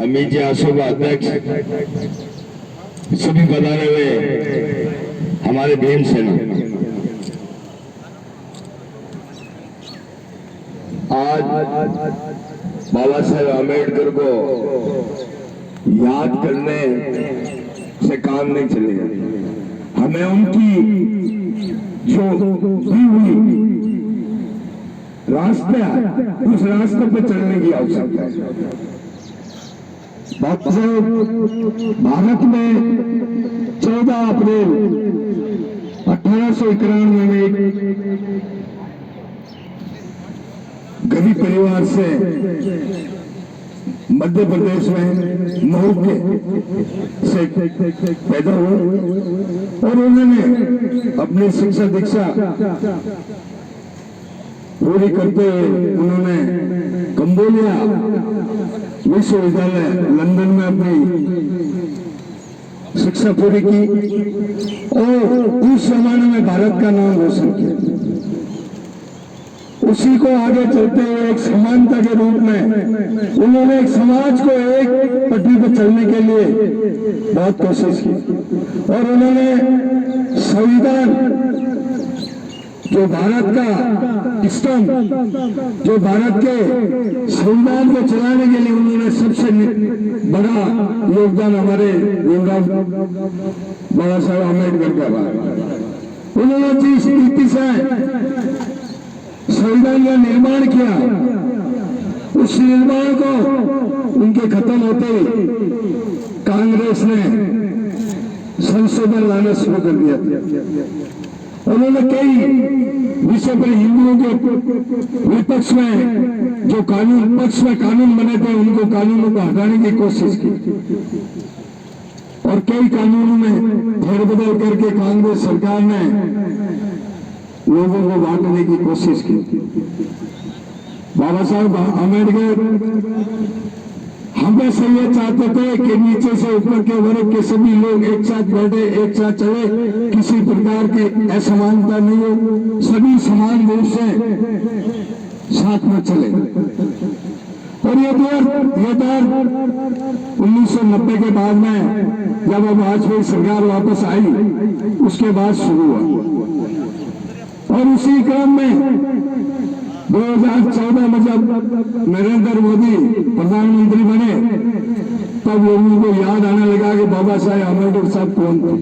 अमित जी आशोभा अध्यक्ष, सभी पधारे हुए हमारे भीम सेना, आज बाबा साहेब आम्बेडकर को याद करने से काम नहीं चलेगा। हमें उनकी जो दी हुई रास्ते है उस रास्ते पर चलने की आवश्यकता है। बाबा साहेब भारत में 14 अप्रैल 1891 में एक गरीब परिवार से मध्य प्रदेश में महू से पैदा हुए और उन्होंने अपनी शिक्षा दीक्षा पूरी करते हुए उन्होंने कंबोडिया विश्वविद्यालय लंदन में अपनी शिक्षा पूरी की और उस जमाने में भारत का नाम रोशन किया। उसी को आगे चलते हुए एक समानता के रूप में उन्होंने एक समाज को एक पटरी पर चलने के लिए बहुत कोशिश की और उन्होंने संविधान जो भारत का स्तंभ, जो भारत के संविधान को चलाने के लिए उन्होंने सबसे बड़ा योगदान हमारे भीमराव बाबा साहेब आम्बेडकर का रहा। उन्होंने जिस नीति से संविधान का निर्माण किया, उस निर्माण को उनके खत्म होते ही कांग्रेस ने संशोधन लाना शुरू कर दिया। उन्होंने कई विषय पर हिंदुओं के विपक्ष में जो कानून पक्ष में कानून बने थे उनको कानूनों को हटाने की कोशिश की और कई कानूनों में फेरबदल करके कांग्रेस सरकार ने लोगों को बांटने की कोशिश की। बाबा साहब आम्बेडकर हमेशा ये चाहते थे कि नीचे से ऊपर के वर्ग के सभी लोग एक साथ बैठे, एक साथ चले, किसी प्रकार की असमानता नहीं हो, सभी समान रूप से साथ में चले। और ये दौर 1990 के बाद में जब अब वाजपेयी सरकार वापस आई उसके बाद शुरू हुआ और उसी क्रम में 2014 में जब नरेंद्र मोदी प्रधानमंत्री बने तब लोगों को याद आने लगा कि बाबा साहेब आम्बेडकर साहब कौन थे।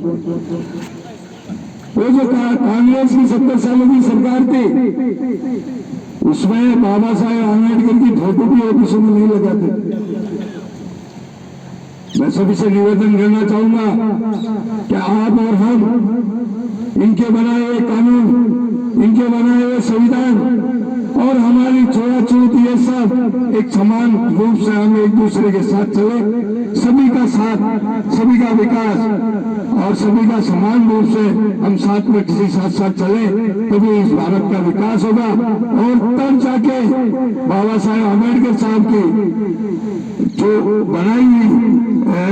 वो जो कांग्रेस की 70 सालों की सरकार थी उसमें बाबा साहेब आम्बेडकर की फोटो भी ऑफिसों में नहीं लगाते। मैं सभी से निवेदन करना चाहूंगा कि आप और हम इनके बनाए हुए कानून, इनके बनाए हुए संविधान और हमारी छूआछूत ये सब एक समान रूप से हम एक दूसरे के साथ चले, सभी का साथ, सभी का विकास और सभी का समान रूप से हम साथ में किसी साथ चले तभी इस भारत का विकास होगा और तब जाके बाबा साहेब आम्बेडकर साहब की जो बनाई हुई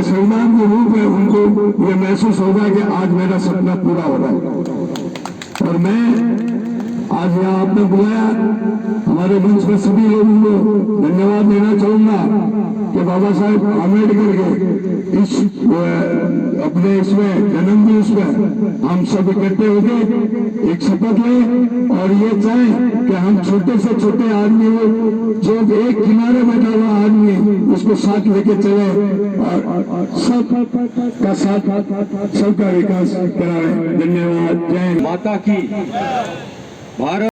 संविधान के रूप है उनको ये महसूस होगा कि आज मेरा सपना पूरा हो रहा है। और मैं आज यहाँ आपने बुलाया, हमारे मंच पर सभी लोगों को धन्यवाद देना चाहूंगा कि बाबा साहेब आम्बेडकर के इस अपने इसमें जन्म दिवस में हम सब इकट्ठे होकर एक शपथ लें और ये चाहें कि हम छोटे से छोटे आदमी हो, जो एक किनारे बैठा हुआ आदमी उसको साथ लेके चले और सबका साथ, सबका विकास कराएं। धन्यवाद। जय माता की। भारत